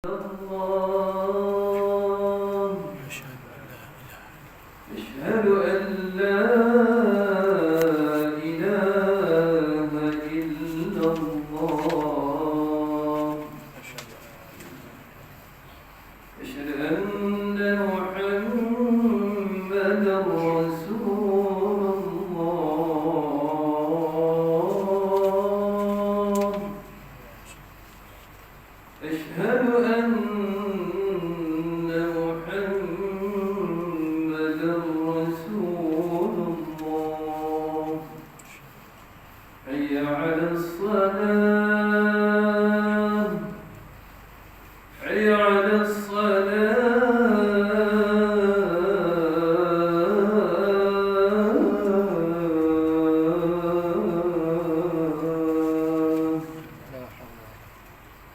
الله أشهد أن لا إله إلا الله أشهد أن محمدا رسول الله أشهد أن محمدا رسول الله حي على الصلاة حي على الصلاة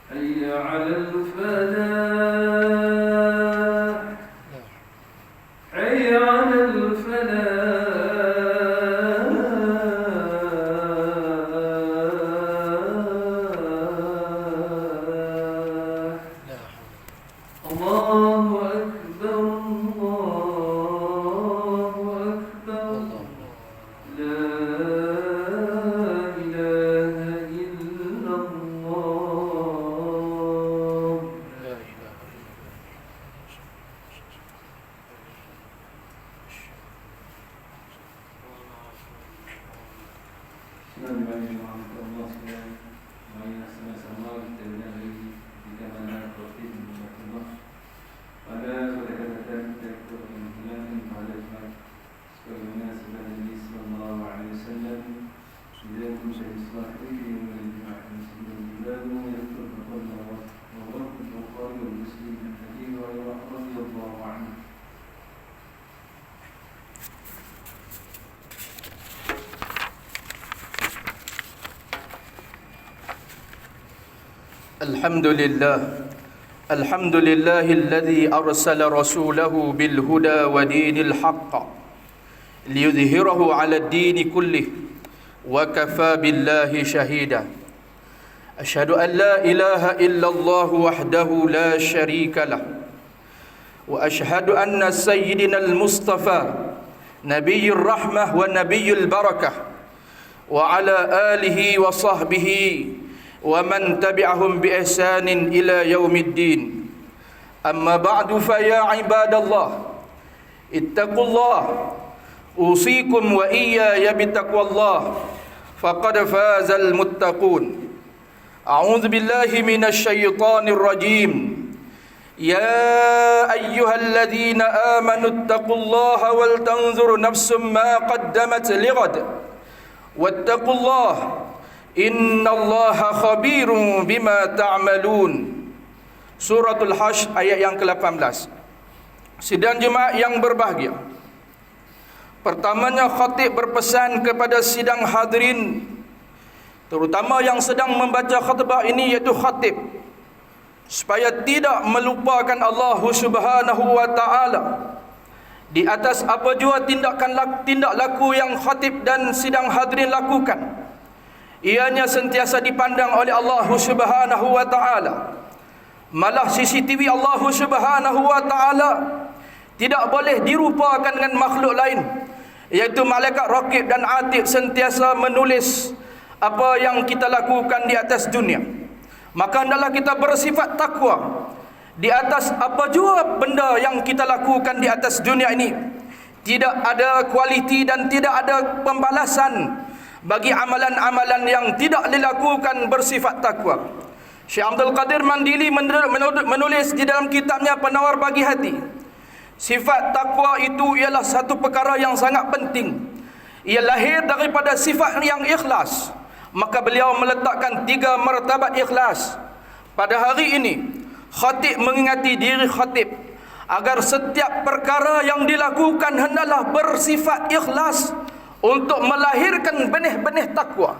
حي على الفلاح حي على الفلاح الله أكبر الله أكبر لا إله إلا الله Bismillahirrahmanirrahim. Allah sekalian, mari sama-sama kita berdiri di mana khotib Allah. Pada sore kesempatan kita menghilangkan pahala Jumat sebagaimana sabda Nabi sallallahu alaihi wasallam, "Idza'akum syai'un min al-jum'ah muslimun yaqul Allah wa Bukhari wa Muslim hadis radhiyallahu anhu." الحمد لله الذي أرسل رسوله بالهدى ودين الحق ليظهره على الدين كله وكفى بالله شهيدا أشهد أن لا إله إلا الله وحده لا شريك له وأشهد أن سيدنا المصطفى نبي الرحمة ونبي البركة وعلى آله وصحبه ومن تبعهم بإحسان إلى يوم الدين أما بعد فيا عباد الله اتقوا الله أوصيكم وإياي بتقوى الله فقد فاز المتقون أعوذ بالله من الشيطان الرجيم يا أيها الذين آمنوا اتقوا الله ولتنظر نفس ما قدمت لغد واتقوا الله Inna Allaha khabirun bima ta'malun. Suratul Hasyr ayat yang ke-18. Sidang jemaah yang berbahagia, pertamanya khatib berpesan kepada sidang hadirin, terutama yang sedang membaca khutbah ini, iaitu khatib, supaya tidak melupakan Allah Subhanahu wa ta'ala di atas apa jua tindak laku yang khatib dan sidang hadirin lakukan. Ianya sentiasa dipandang oleh Allah Subhanahu wa ta'ala. Malah CCTV Allah Subhanahu wa ta'ala tidak boleh dirupakan dengan makhluk lain, iaitu malaikat raqib dan atid sentiasa menulis apa yang kita lakukan di atas dunia. Maka hendaklah kita bersifat takwa di atas apa jua benda yang kita lakukan di atas dunia ini. Tidak ada kualiti dan tidak ada pembalasan bagi amalan-amalan yang tidak dilakukan bersifat takwa. Syekh Abdul Qadir Mandili menulis di dalam kitabnya Penawar Bagi Hati, sifat takwa itu ialah satu perkara yang sangat penting. Ia lahir daripada sifat yang ikhlas. Maka beliau meletakkan 3 martabat ikhlas. Pada hari ini, khatib mengingati diri khatib agar setiap perkara yang dilakukan hendaklah bersifat ikhlas untuk melahirkan benih-benih takwa.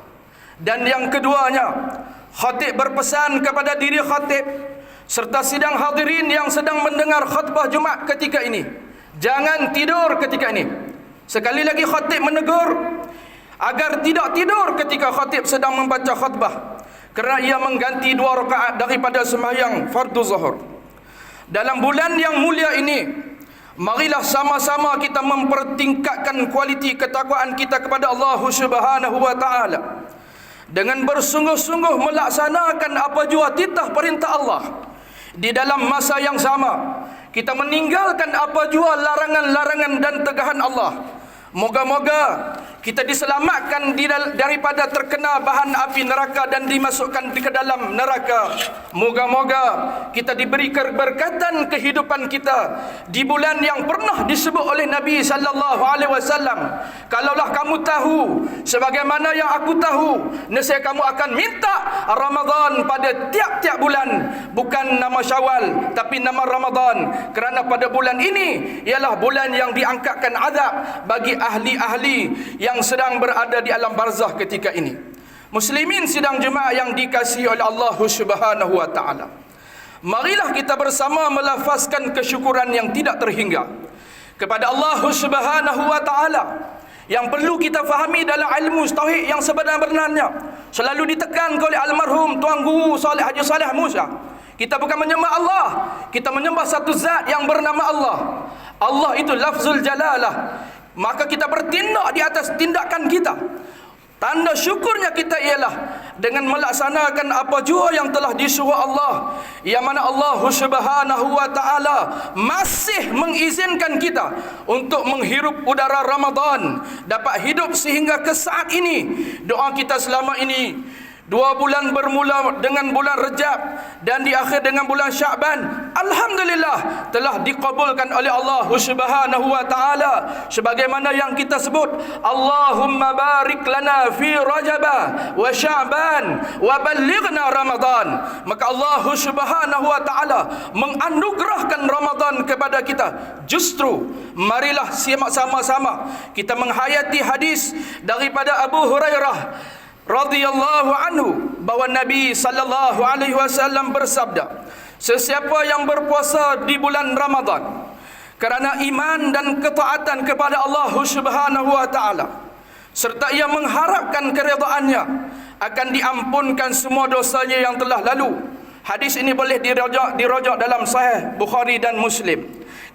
Dan yang keduanya, khatib berpesan kepada diri khatib serta sidang hadirin yang sedang mendengar khutbah Jumat ketika ini, jangan tidur ketika ini. Sekali lagi khatib menegur agar tidak tidur ketika khatib sedang membaca khutbah. kerana ia mengganti 2 rakaat daripada sembahyang fardu zuhur. Dalam bulan yang mulia ini, marilah sama-sama kita mempertingkatkan kualiti ketakwaan kita kepada Allah Subhanahu wa taala dengan bersungguh-sungguh melaksanakan apa jua titah perintah Allah. Di dalam masa yang sama, kita meninggalkan apa jua larangan-larangan dan tegahan Allah. Moga-moga kita diselamatkan daripada terkena bahan api neraka dan dimasukkan ke dalam neraka. Moga-moga kita diberi keberkatan kehidupan kita di bulan yang pernah disebut oleh Nabi sallallahu alaihi wasallam, kalaulah kamu tahu sebagaimana yang aku tahu, nescaya kamu akan minta Ramadan pada tiap-tiap bulan, bukan nama Syawal tapi nama Ramadan, kerana pada bulan ini ialah bulan yang diangkatkan azab bagi ahli-ahli yang sedang berada di alam barzah ketika ini. Muslimin sidang jemaah yang dikasihi oleh Allah Subhanahu wa taala, marilah kita bersama melafazkan kesyukuran yang tidak terhingga kepada Allah Subhanahu wa taala. Yang perlu kita fahami dalam ilmu tauhid yang sebenar-benarnya selalu ditekan oleh almarhum Tuan Guru Saleh Haji Saleh Musa. Kita bukan menyembah Allah, kita menyembah satu zat yang bernama Allah. Allah itu lafzul jalalah. Maka kita bertindak di atas tindakan kita. Tanda syukurnya kita ialah dengan melaksanakan apa jua yang telah disuruh Allah, yang mana Allah Subhanahu wa taala masih mengizinkan kita untuk menghirup udara Ramadan, dapat hidup sehingga ke saat ini. Doa kita selama ini, 2 bulan bermula dengan bulan Rejab dan diakhir dengan bulan Sya'ban, alhamdulillah telah dikabulkan oleh Allah Subhanahu wa taala sebagaimana yang kita sebut, Allahumma barik lana fi Rajab wa Sya'ban wa ballighna Ramadan. Maka Allah Subhanahu wa taala menganugerahkan Ramadan kepada kita. Justru marilah simak sama-sama kita menghayati hadis daripada Abu Hurairah radhiyallahu anhu bahwa Nabi sallallahu alaihi wasallam bersabda, sesiapa yang berpuasa di bulan Ramadan kerana iman dan ketaatan kepada Allah Subhanahu wa taala serta ia mengharapkan keredaannya, akan diampunkan semua dosanya yang telah lalu. Hadis ini boleh dirojak dalam Sahih Bukhari dan Muslim.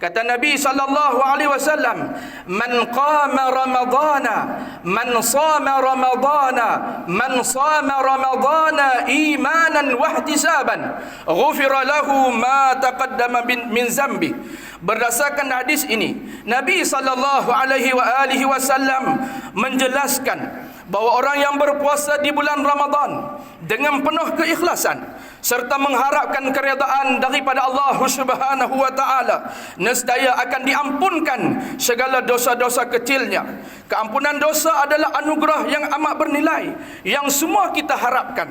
Kata Nabi sallallahu alaihi wasallam, "Man qama Ramadana, man shama Ramadana, man shama Ramadana imanan wa ihtisaban, ghufira lahu ma taqaddama min zambi." Berdasarkan hadis ini, Nabi sallallahu alaihi wasallam menjelaskan bahawa orang yang berpuasa di bulan Ramadan dengan penuh keikhlasan serta mengharapkan keredaan daripada Allah Subhanahu wa taala, nescaya akan diampunkan segala dosa-dosa kecilnya. Keampunan dosa adalah anugerah yang amat bernilai yang semua kita harapkan.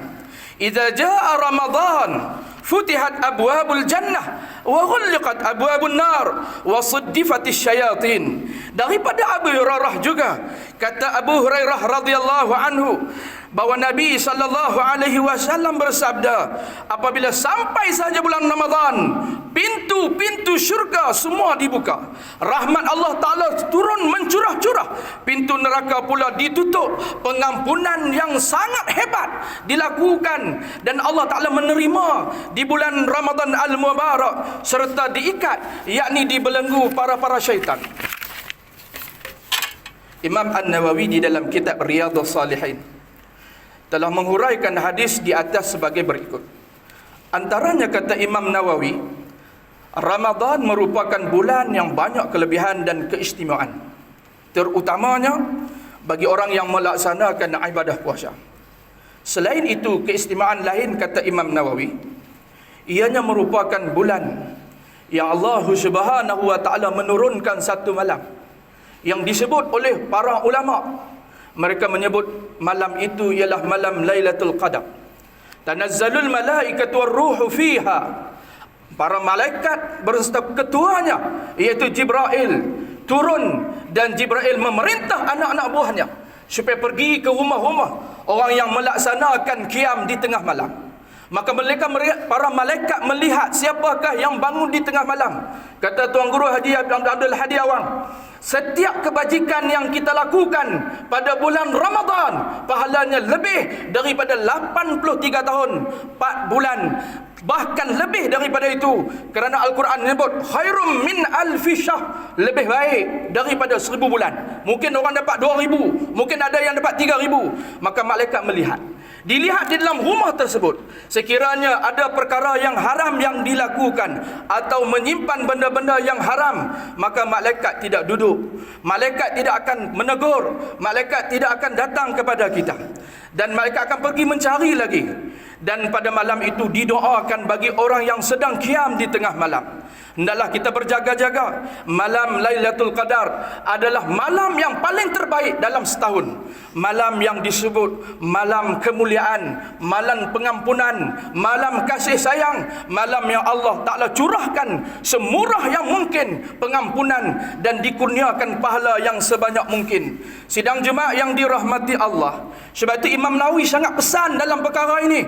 Idza jaa Ramadan futihat abwabul jannah wa ghulqat abwabun nar wa suddifatis syayatin. Daripada Abu Hurairah juga, kata Abu Hurairah radhiyallahu anhu, bahawa Nabi sallallahu alaihi wasallam bersabda, apabila sampai saja bulan Ramadan, pintu-pintu syurga semua dibuka, rahmat Allah Ta'ala turun mencurah-curah, pintu neraka pula ditutup, pengampunan yang sangat hebat dilakukan dan Allah Ta'ala menerima di bulan Ramadan Al-Mubarak serta diikat, yakni dibelenggu para syaitan. Imam An-Nawawi di dalam kitab Riyadhus Salihin telah menghuraikan hadis di atas sebagai berikut. Antaranya kata Imam Nawawi, Ramadan merupakan bulan yang banyak kelebihan dan keistimewaan, terutamanya bagi orang yang melaksanakan ibadah puasa. Selain itu, keistimewaan lain kata Imam Nawawi, ianya merupakan bulan yang Allah Subhanahu wa taala menurunkan satu malam yang disebut oleh para ulama. Mereka menyebut malam itu ialah malam Lailatul Qadar. Tanazzalul malaikatu war-ruhu fiha. Para malaikat berserta ketuanya iaitu Jibril turun dan Jibril memerintah anak-anak buahnya supaya pergi ke rumah-rumah orang yang melaksanakan qiyam di tengah malam. Maka para malaikat melihat siapakah yang bangun di tengah malam. Kata Tuan Guru Haji Abdul Hadi Awang, Setiap kebajikan yang kita lakukan pada bulan Ramadan, pahalanya lebih daripada 83 tahun 4 bulan, bahkan lebih daripada itu, kerana Al-Quran menyebut khairum min alfi syahr, lebih baik daripada 1000 bulan. Mungkin orang dapat 2000, mungkin ada yang dapat 3000. Maka malaikat melihat, dilihat di dalam rumah tersebut, sekiranya ada perkara yang haram yang dilakukan atau menyimpan benda-benda yang haram, maka malaikat tidak duduk, malaikat tidak akan menegur, malaikat tidak akan datang kepada kita, dan malaikat akan pergi mencari lagi. Dan pada malam itu didoakan bagi orang yang sedang qiyam di tengah malam. Hendaklah kita berjaga-jaga. Malam Lailatul Qadar adalah malam yang paling terbaik dalam setahun. Malam yang disebut malam kemuliaan, malam pengampunan, malam kasih sayang, malam yang Allah Ta'ala curahkan semurah yang mungkin pengampunan dan dikurniakan pahala yang sebanyak mungkin. Sidang jemaah yang dirahmati Allah, sebab itu Imam Nawawi sangat pesan dalam perkara ini.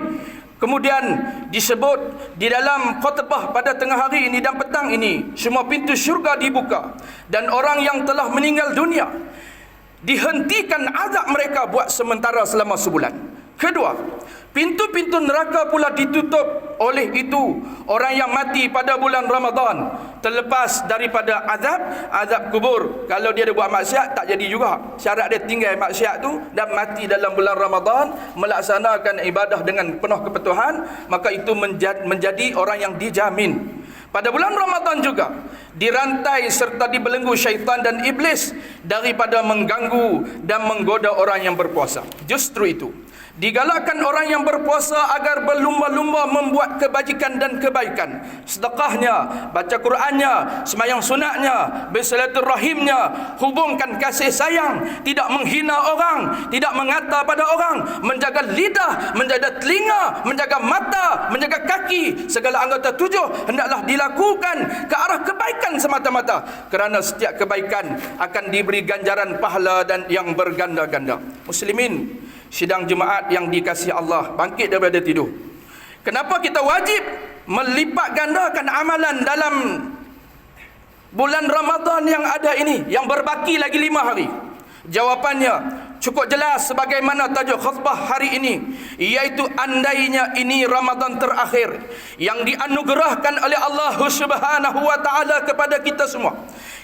Kemudian disebut di dalam khutbah pada tengah hari ini dan petang ini, semua pintu syurga dibuka dan orang yang telah meninggal dunia dihentikan azab mereka buat sementara selama sebulan. Kedua, pintu-pintu neraka pula ditutup. Oleh itu, orang yang mati pada bulan Ramadan terlepas daripada azab kubur. Kalau dia ada buat maksiat, tak jadi juga. Syarat dia tinggal maksiat tu dan mati dalam bulan Ramadan, melaksanakan ibadah dengan penuh kepatuhan, maka itu menjadi orang yang dijamin. Pada bulan Ramadan juga dirantai serta dibelenggu syaitan dan iblis daripada mengganggu dan menggoda orang yang berpuasa. Justru itu, digalakkan orang yang berpuasa agar berlumba-lumba membuat kebajikan dan kebaikan. Sedekahnya, baca Qurannya, sembahyang sunatnya, bersilaturahimnya, hubungkan kasih sayang, tidak menghina orang, tidak mengata pada orang, menjaga lidah, menjaga telinga, menjaga mata, menjaga kaki, segala anggota tujuh hendaklah dilakukan ke arah kebaikan semata-mata, kerana setiap kebaikan akan diberi ganjaran pahala dan yang berganda-ganda. Muslimin, sidang jemaat yang dikasihi Allah, bangkit daripada tidur. Kenapa kita wajib melipat gandakan amalan dalam bulan Ramadan yang ada ini, yang berbaki lagi 5 hari? Jawapannya cukup jelas sebagaimana tajuk khutbah hari ini, iaitu andainya ini Ramadan terakhir yang dianugerahkan oleh Allah Subhanahu wa taala kepada kita semua.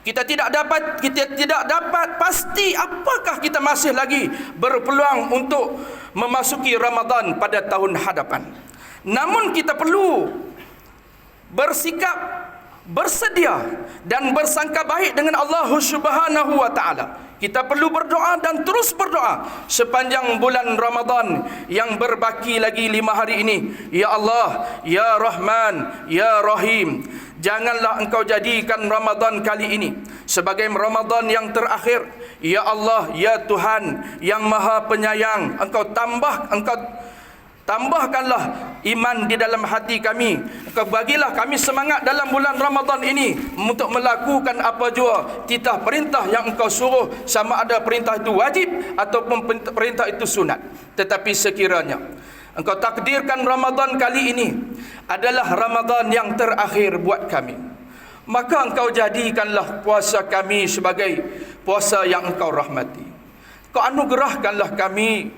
Kita tidak dapat pasti apakah kita masih lagi berpeluang untuk memasuki Ramadan pada tahun hadapan. Namun kita perlu bersikap bersedia dan bersangka baik dengan Allah Subhanahu wa taala. Kita perlu berdoa dan terus berdoa sepanjang bulan Ramadan yang berbaki lagi 5 hari ini. Ya Allah, Ya Rahman, Ya Rahim, janganlah Engkau jadikan Ramadan kali ini sebagai Ramadan yang terakhir. Ya Allah, Ya Tuhan yang Maha Penyayang, Engkau tambahkanlah iman di dalam hati kami. Engkau bagilah kami semangat dalam bulan Ramadan ini untuk melakukan apa jua titah perintah yang Engkau suruh, sama ada perintah itu wajib ataupun perintah itu sunat. Tetapi sekiranya Engkau takdirkan Ramadan kali ini adalah Ramadan yang terakhir buat kami, maka Engkau jadikanlah puasa kami sebagai puasa yang Engkau rahmati. Kau anugerahkanlah kami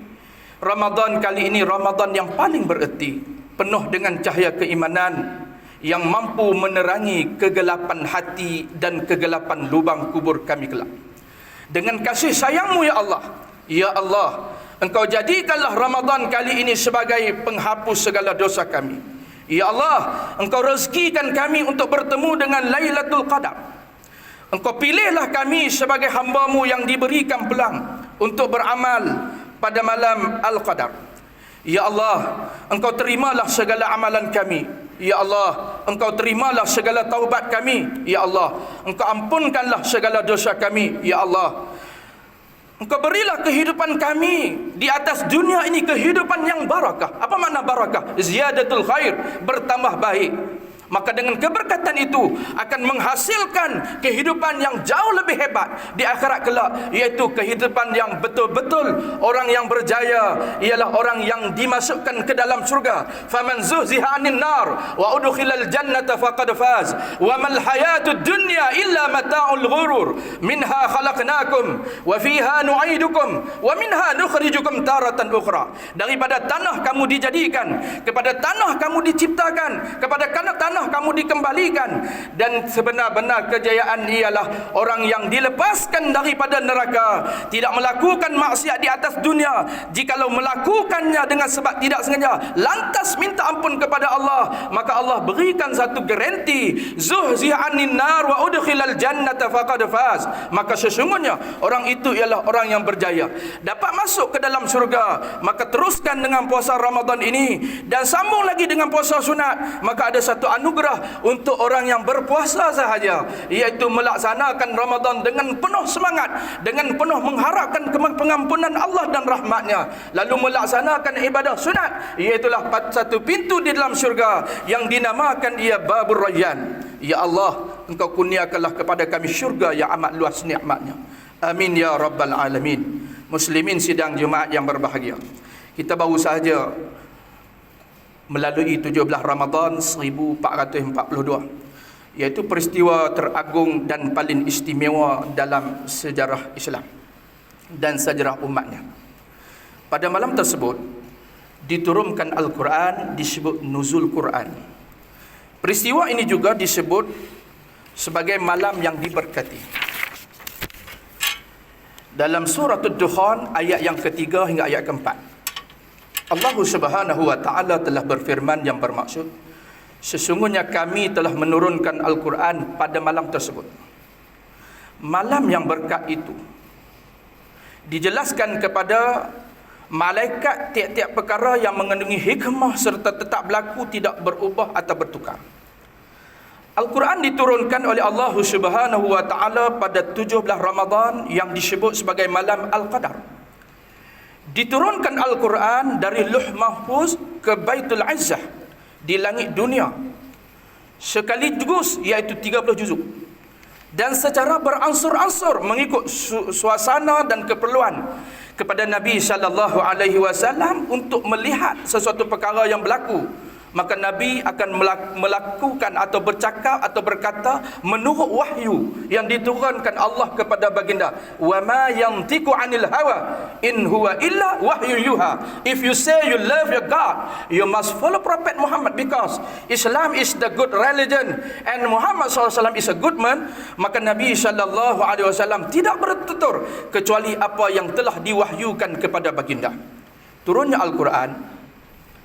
Ramadan kali ini Ramadan yang paling bererti, penuh dengan cahaya keimanan yang mampu menerangi kegelapan hati dan kegelapan lubang kubur kami kelak. Dengan kasih sayang-Mu ya Allah, ya Allah, Engkau jadikanlah Ramadan kali ini sebagai penghapus segala dosa kami. Ya Allah, Engkau rezekikan kami untuk bertemu dengan Lailatul Qadar. Engkau pilihlah kami sebagai hamba-Mu yang diberikan peluang untuk beramal pada malam Al-Qadar. Ya Allah, Engkau terimalah segala amalan kami. Ya Allah, Engkau terimalah segala taubat kami. Ya Allah, Engkau ampunkanlah segala dosa kami. Ya Allah, Engkau berilah kehidupan kami di atas dunia ini kehidupan yang barakah. Apa makna barakah? Ziyadatul khair, bertambah baik. Maka dengan keberkatan itu akan menghasilkan kehidupan yang jauh lebih hebat di akhirat kelak, iaitu kehidupan yang betul-betul orang yang berjaya ialah orang yang dimasukkan ke dalam surga. Faman zuhziha 'anil nar wa udkhilal jannata faqad faz wa mal hayatud dunya illa mata'ul ghurur minha khalaqnakum wa fiha nu'idukum wa minha nukhrijukum taratan ukhra. Daripada tanah kamu dijadikan, kepada tanah kamu diciptakan, kepada tanah kamu dikembalikan, dan sebenar-benar kejayaan ialah orang yang dilepaskan daripada neraka, tidak melakukan maksiat di atas dunia. Jikalau melakukannya dengan sebab tidak sengaja, lantas minta ampun kepada Allah, maka Allah berikan satu garanti, zuhziha 'anil nar wa udkhilal jannata faqad faz. Maka sesungguhnya orang itu ialah orang yang berjaya, dapat masuk ke dalam surga. Maka teruskan dengan puasa Ramadan ini dan sambung lagi dengan puasa sunat. Maka ada satu anugerah untuk orang yang berpuasa sahaja, iaitu melaksanakan Ramadan dengan penuh semangat, dengan penuh mengharapkan pengampunan Allah dan rahmatnya, lalu melaksanakan ibadah sunat, iaitulah satu pintu di dalam syurga yang dinamakan ia Babur Rayyan. Ya Allah, Engkau kurniakanlah kepada kami syurga yang amat luas nikmatnya. Amin ya rabbal alamin. Muslimin sidang Jumaat yang berbahagia, kita baru sahaja melalui 17 Ramadan 1442, iaitu peristiwa teragung dan paling istimewa dalam sejarah Islam dan sejarah umatnya. Pada malam tersebut diturunkan Al-Quran, disebut nuzul Quran. Peristiwa ini juga disebut sebagai malam yang diberkati. Dalam surah Ad-Dukhan ayat yang ketiga hingga ayat keempat, Allah Subhanahu wa ta'ala telah berfirman yang bermaksud, sesungguhnya kami telah menurunkan Al-Quran pada malam tersebut. Malam yang berkat itu dijelaskan kepada malaikat tiap-tiap perkara yang mengandungi hikmah serta tetap berlaku, tidak berubah atau bertukar. Al-Quran diturunkan oleh Allah Subhanahu wa ta'ala pada 17 Ramadan yang disebut sebagai malam Al-Qadar. Diturunkan Al-Quran dari Luh Mahfuz ke Baitul Izzah di langit dunia sekaligus, iaitu 30 juzuk, dan secara beransur-ansur mengikut suasana dan keperluan kepada Nabi sallallahu alaihi wasallam untuk melihat sesuatu perkara yang berlaku. Maka Nabi akan melakukan atau bercakap atau berkata menurut wahyu yang diturunkan Allah kepada baginda. Wa ma yantiqu 'anil hawa in huwa illa wahyu yuha. If you say you love your God, you must follow Prophet Muhammad, because Islam is the good religion and Muhammad SAW is a good man. Maka Nabi SAW tidak bertutur kecuali apa yang telah diwahyukan kepada baginda. Turunnya Al-Quran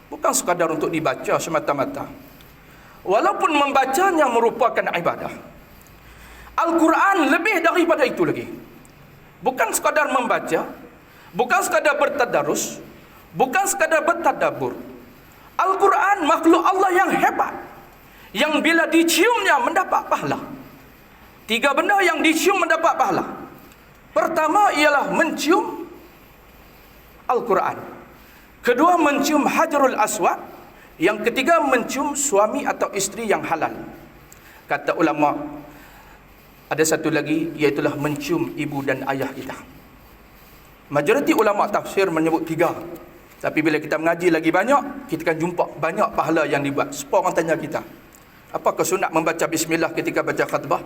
bukan sekadar untuk dibaca semata-mata, walaupun membacanya merupakan ibadah. Al-Quran lebih daripada itu lagi. Bukan sekadar membaca, bukan sekadar bertadarus, bukan sekadar bertadabbur. Al-Quran makhluk Allah yang hebat, yang bila diciumnya mendapat pahala. 3 benda yang dicium mendapat pahala. Pertama ialah mencium Al-Quran. Kedua, mencium Hajarul Aswad. Yang ketiga, mencium suami atau isteri yang halal. Kata ulama, ada satu lagi, iaitulah mencium ibu dan ayah kita. Majoriti ulama tafsir menyebut 3. Tapi bila kita mengaji lagi banyak, kita akan jumpa banyak pahala yang dibuat. Sebab orang tanya kita, apakah sunat membaca bismillah ketika baca khatbah?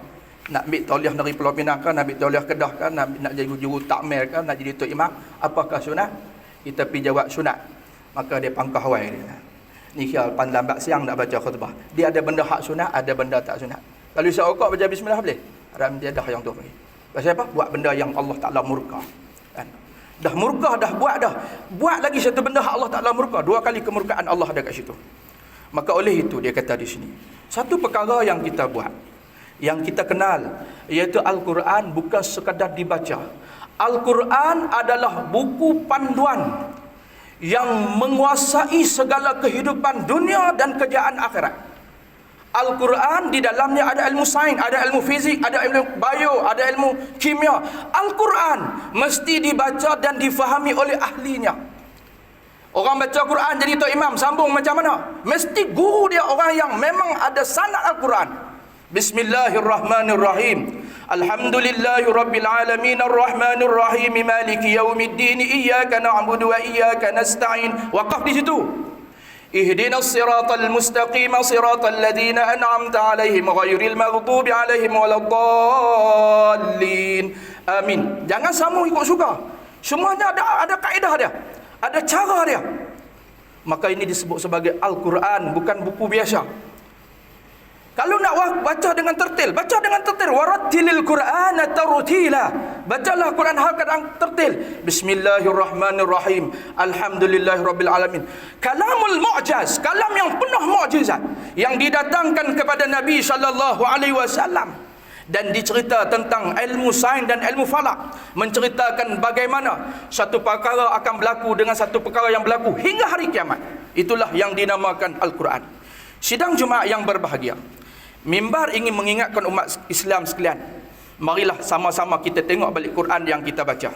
Nak ambil tauliah dari Pulau Pinang kan, nak ambil tauliah Kedah kan, nak jadi juru takmir kan, nak jadi tok imam, apakah sunat? Kita pergi jawab sunat. Maka dia pangkah wai dia. Ni kira pan lambat siang nak baca khutbah. Dia ada benda hak sunat, ada benda tak sunat. Kalau seorang baca bismillah boleh? Haram dia dah yang tu pergi. Pasal apa? Buat benda yang Allah Taala murka. Kan? Dah murka, dah buat dah. Buat lagi satu benda hak Allah Taala murka. 2 kali kemurkaan Allah ada kat situ. Maka oleh itu dia kata di sini, satu perkara yang kita buat, yang kita kenal, iaitu Al-Quran bukan sekadar dibaca. Al-Quran adalah buku panduan yang menguasai segala kehidupan dunia dan kejayaan akhirat. Al-Quran di dalamnya ada ilmu sains, ada ilmu fizik, ada ilmu bio, ada ilmu kimia. Al-Quran mesti dibaca dan difahami oleh ahlinya. Orang baca Quran jadi tok imam, sambung macam mana? Mesti guru dia orang yang memang ada sanad Al-Quran. Bismillahirrahmanirrahim. Alhamdulillahirabbil alamin arrahmanir rahim maliki yaumiddin iyyaka na'budu wa iyyaka nasta'in. Waqaf di situ. Ihdinas siratal mustaqim siratal ladzina an'amta 'alaihim ghairil maghdubi 'alaihim waladdallin. Amin. Jangan sambung ikut suka. Semuanya ada kaedah dia, ada cara dia. Maka ini disebut sebagai Al-Quran, bukan buku biasa. Kalau nak baca dengan tertil, baca dengan tertil. Warattilil Qur'ana tartila. Bacalah Quran dengan tertil. Bismillahirrahmanirrahim. Alhamdulillahirabbil alamin. Kalamul mu'jaz, kalam yang penuh mukjizat yang didatangkan kepada Nabi sallallahu alaihi wasallam. Dan dicerita tentang ilmu sains dan ilmu falak, menceritakan bagaimana satu perkara akan berlaku dengan satu perkara yang berlaku hingga hari kiamat. Itulah yang dinamakan Al-Quran. Sidang Jumaat yang berbahagia, mimbar ingin mengingatkan umat Islam sekalian, marilah sama-sama kita tengok balik Quran yang kita baca,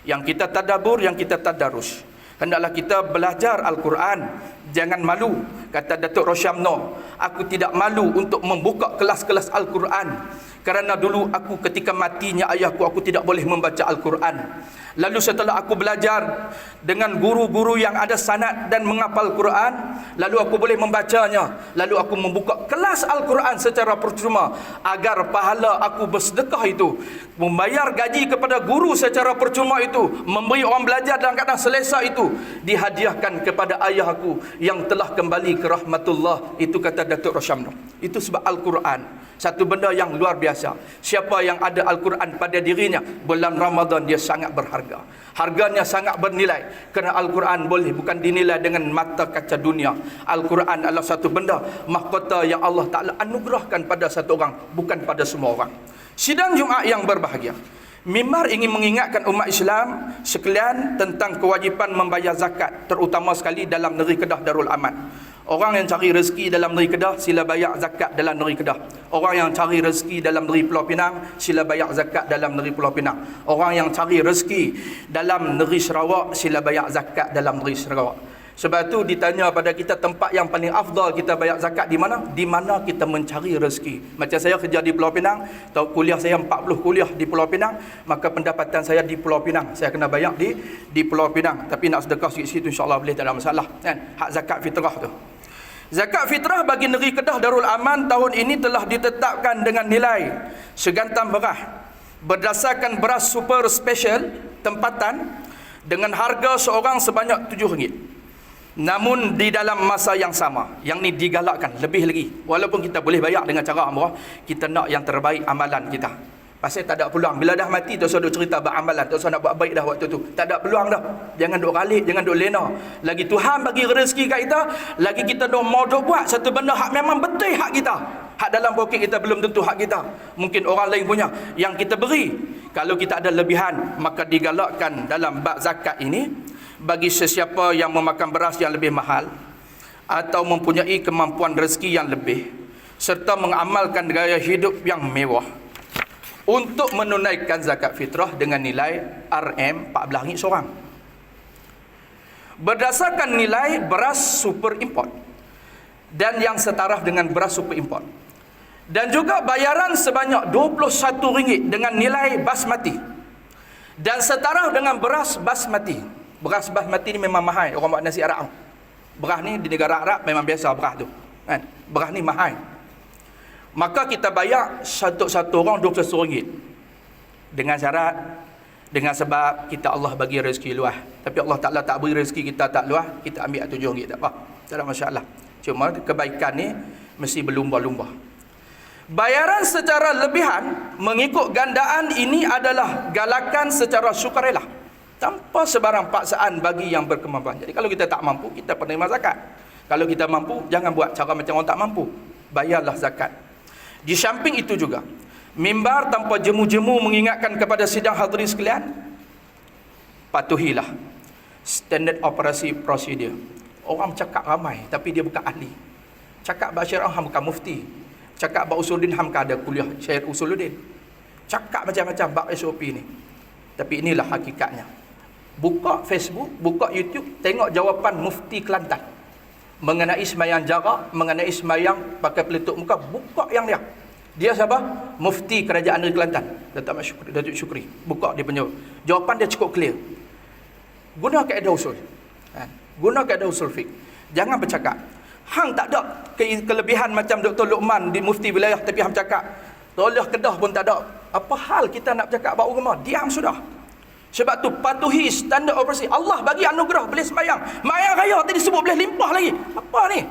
yang kita tadabbur, yang kita tadarus. Hendaklah kita belajar Al-Quran. Jangan malu. Kata Datuk Rosyamno, aku tidak malu untuk membuka kelas-kelas Al-Quran. Kerana dulu aku ketika matinya ayahku, aku tidak boleh membaca Al-Quran. Lalu setelah aku belajar dengan guru-guru yang ada sanad dan menghafal Quran, lalu aku boleh membacanya. Lalu aku membuka kelas Al-Quran secara percuma agar pahala aku bersedekah itu, membayar gaji kepada guru secara percuma itu, memberi orang belajar dalam keadaan selesa itu, dihadiahkan kepada ayah aku yang telah kembali ke rahmatullah. Itu kata Datuk Rosyamno. Itu sebab Al-Quran satu benda yang luar biasa. Siapa yang ada Al-Quran pada dirinya, bulan Ramadan dia sangat berharga. Harganya sangat bernilai. Kerana Al-Quran boleh bukan dinilai dengan mata kaca dunia. Al-Quran adalah satu benda mahkota yang Allah Ta'ala anugerahkan pada satu orang, bukan pada semua orang. Sidang Jumaat yang berbahagia, mimbar ingin mengingatkan umat Islam sekalian tentang kewajipan membayar zakat, terutama sekali dalam negeri Kedah Darul Aman. Orang yang cari rezeki dalam negeri Kedah, sila bayar zakat dalam negeri Kedah. Orang yang cari rezeki dalam negeri Pulau Pinang, sila bayar zakat dalam negeri Pulau Pinang. Orang yang cari rezeki dalam negeri Sarawak, sila bayar zakat dalam negeri Sarawak. Sebab tu ditanya pada kita tempat yang paling afdal kita bayar zakat di mana? Di mana kita mencari rezeki. Macam saya kerja di Pulau Pinang, atau kuliah saya 40 kuliah di Pulau Pinang, maka pendapatan saya di Pulau Pinang, saya kena bayar di Pulau Pinang. Tapi nak sedekah sikit-sikit insya-Allah boleh, tak ada masalah kan. Hak zakat fitrah tu. Zakat fitrah bagi negeri Kedah Darul Aman tahun ini telah ditetapkan dengan nilai segantam berah berdasarkan beras super special tempatan dengan harga seorang sebanyak RM7. Namun di dalam masa yang sama, yang ni digalakkan lebih lagi, walaupun kita boleh bayar dengan cara murah, kita nak yang terbaik amalan kita. Pasal tak ada peluang. Bila dah mati, tak usah duk cerita beramalan, tak usah nak buat baik dah waktu tu. Tak ada peluang dah. Jangan duk ralik, jangan duk lena. Lagi Tuhan bagi rezeki kat kita, lagi kita duk mau duk buat satu benda hak memang betul hak kita. Hak dalam poket kita belum tentu hak kita. Mungkin orang lain punya yang kita beri. Kalau kita ada lebihan, maka digalakkan dalam bab zakat ini bagi sesiapa yang memakan beras yang lebih mahal atau mempunyai kemampuan rezeki yang lebih serta mengamalkan gaya hidup yang mewah untuk menunaikan zakat fitrah dengan nilai RM14 seorang berdasarkan nilai beras super import dan yang setaraf dengan beras super import, dan juga bayaran sebanyak RM21 dengan nilai basmati dan setaraf dengan beras basmati. Beras basmati ni memang mahal. Orang buat nasi Arab, beras ni di negara Arab memang biasa beras tu kan. Beras ni mahal. Maka kita bayar satu orang RM21 dengan syarat, dengan sebab kita Allah bagi rezeki luas. Tapi Allah Ta'ala tak beri rezeki kita tak luas, kita ambil RM7 tak apa, tak ada masalah. Cuma kebaikan ni mesti berlumba-lumba. Bayaran secara lebihan mengikut gandaan ini adalah galakan secara sukarela tanpa sebarang paksaan bagi yang berkemampuan. Jadi kalau kita tak mampu, kita penerima zakat. Kalau kita mampu, jangan buat cara macam orang tak mampu. Bayarlah zakat. Di samping itu juga, mimbar tanpa jemu-jemu mengingatkan kepada sidang hadirin sekalian, patuhilah standard operasi prosedur. Orang cakap ramai tapi dia bukan ahli. Cakap Bashir Ham bukan mufti. Cakap bab Usuluddin Ham ada kuliah Syekh Usuluddin. Cakap macam-macam bab SOP ni. Tapi inilah hakikatnya. Buka Facebook, buka YouTube, tengok jawapan Mufti Kelantan mengenai sembahyang jarak, mengenai sembahyang pakai pelitup muka. Buka yang dia. Dia siapa? Mufti Kerajaan Negeri Kelantan, Datuk Syukri. Buka dia punya jawapan, dia cukup clear. Guna kaedah usul. Guna kaedah usul fiqh. Jangan bercakap hang tak ada kelebihan macam Dr. Luqman di Mufti wilayah, tapi hang cakap toleh Kedah pun tak ada. Apa hal kita nak bercakap bab agama? Diam sudah. Sebab tu patuhi standard operasi. Allah bagi anugerah boleh sembahyang. Mayang raya tadi sebut boleh limpah lagi. Apa ni?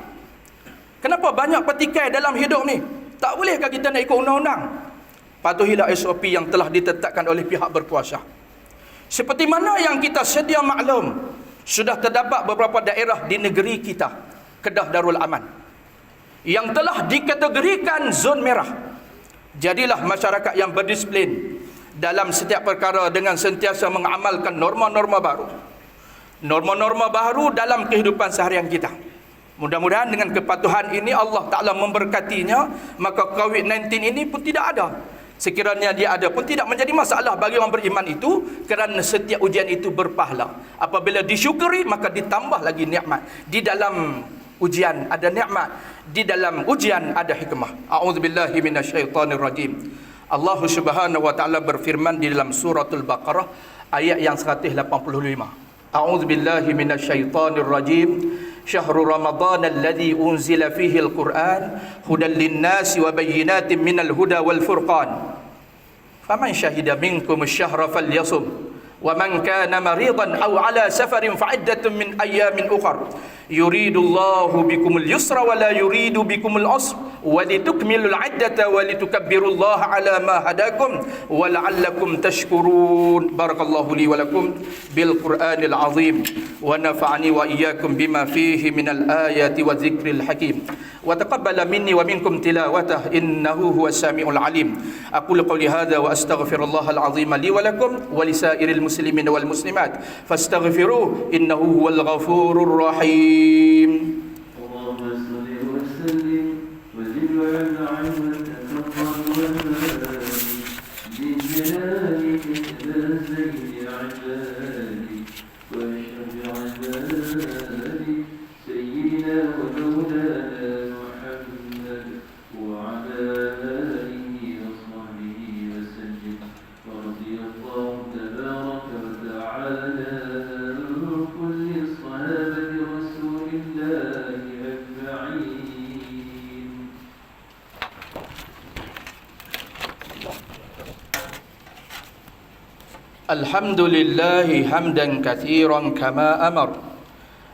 Kenapa banyak petikai dalam hidup ni? Tak bolehkah kita nak ikut undang-undang? Patuhilah SOP yang telah ditetapkan oleh pihak berkuasa. Seperti mana yang kita sedia maklum, sudah terdapat beberapa daerah di negeri kita, Kedah Darul Aman, yang telah dikategorikan zon merah. Jadilah masyarakat yang berdisiplin dalam setiap perkara dengan sentiasa mengamalkan norma-norma baru. Norma-norma baru dalam kehidupan seharian kita. Mudah-mudahan dengan kepatuhan ini Allah Ta'ala memberkatinya, maka COVID-19 ini pun tidak ada. Sekiranya dia ada pun tidak menjadi masalah bagi orang beriman itu, kerana setiap ujian itu berpahala. Apabila disyukuri, maka ditambah lagi nikmat. Di dalam ujian ada nikmat, di dalam ujian ada hikmah. A'udzubillahi minasyaitonirrajim. Allah Subhanahu wa taala berfirman di dalam suratul Baqarah ayat yang 185. A'udzubillahi minasyaitonirrajim. Syahrul Ramadan alladzi unzila fihi al-Qur'an hudan lin-nasi wa bayyinatin minal huda wal furqan. Faman syahida minkum asy-syahra falyasum wa man kana maridan aw ala safarin fa'iddatun min ayyamin ukhra. Yuridullahu bikumul yusra wa la yuridu bikumul usra wa litukmilul 'iddata wa litukabbirullaha 'ala ma hadakum wa la'allakum tashkurun. Barakallahu li wa lakum bil Qur'anil 'azim wa nafa'ani wa iyyakum bima fihi minal ayati wa dzikril hakim wa taqabbala minni wa minkum tilawatahu innahu huwas samiul 'alim. Aqulu qawli hadza wa astaghfirullahal 'azim li wa lakum wa lisairil muslimin wal muslimat fastaghfiruhu innahu huwal ghafurur rahim. اللهم صل وسلم وزد وانعم وتفضل وبارك بجلالك ذا زين عبادك واشرف عبادك سيدنا ومولانا محمد وعلى اله وصحبه وسلم ورضي الله تبارك وتعالى عن كل الصحابه رسول الله اجمعين. الحمد لله حمدا كثيرا كما أمر.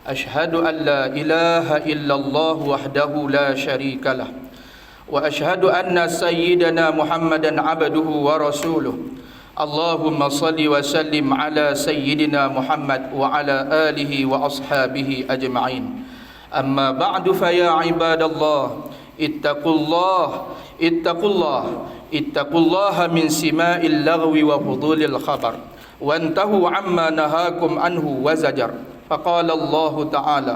أشهد أن لا إله إلا الله وحده لا شريك له وأشهد أن سيدنا محمدا عبده ورسوله. اللهم صل وسلم على سيدنا محمد وعلى آله وأصحابه أجمعين. أما بعد فيا عباد الله اتقوا الله اتقوا الله اتقوا الله من سماء اللغو وفضول الخبر وانتهوا عما نهاكم عنه وزجر. فقال الله تعالى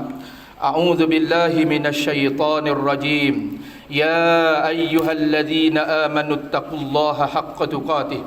أعوذ بالله من الشيطان الرجيم يا أيها الذين آمنوا اتقوا الله حق تقاته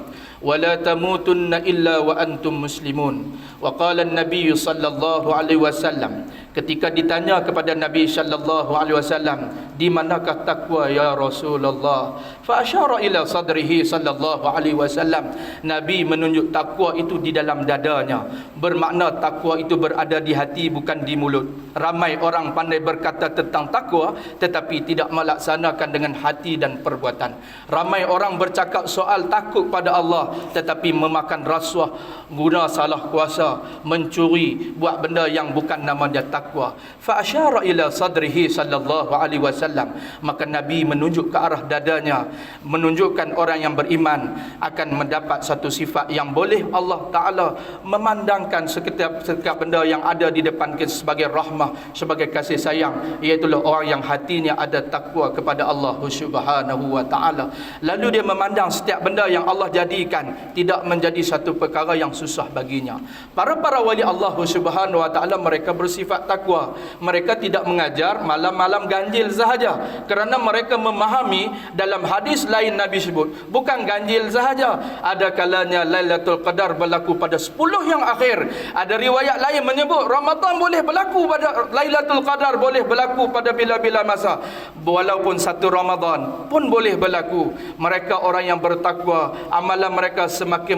ولا تموتن إلا وأنتم مسلمون. وقال النبي صلى الله عليه وسلم, ketika ditanya kepada Nabi sallallahu alaihi wasallam, di manakah takwa ya Rasulullah? Fa asyara ila sadrihi sallallahu alaihi wasallam. Nabi menunjuk takwa itu di dalam dadanya. Bermakna takwa itu berada di hati, bukan di mulut. Ramai orang pandai berkata tentang takwa tetapi tidak melaksanakan dengan hati dan perbuatan. Ramai orang bercakap soal takut pada Allah tetapi memakan rasuah, guna salah kuasa, mencuri, buat benda yang bukan nama dia takwa. Fa asyara ila sadrihi sallallahu alaihi wasallam. Maka Nabi menunjuk ke arah dadanya, menunjukkan orang yang beriman akan mendapat satu sifat yang boleh Allah Ta'ala memandangkan setiap benda yang ada di depan kita sebagai rahmah, sebagai kasih sayang, iaitu orang yang hatinya ada takwa kepada Allah Subhanahu wa Ta'ala. Lalu dia memandang setiap benda yang Allah jadikan tidak menjadi satu perkara yang susah baginya. Para wali Allah Subhanahu wa Ta'ala mereka bersifat takwa. Mereka tidak mengajar malam-malam ganjil sahaja. sahaja, kerana mereka memahami dalam hadis lain Nabi sebut, bukan ganjil sahaja, ada kalanya Lailatul Qadar berlaku pada 10 yang akhir. Ada riwayat lain menyebut Ramadan boleh berlaku pada Lailatul Qadar, boleh berlaku pada bila-bila masa. Walaupun satu Ramadan pun boleh berlaku. Mereka orang yang bertakwa, amalan mereka semakin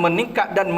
meningkat dan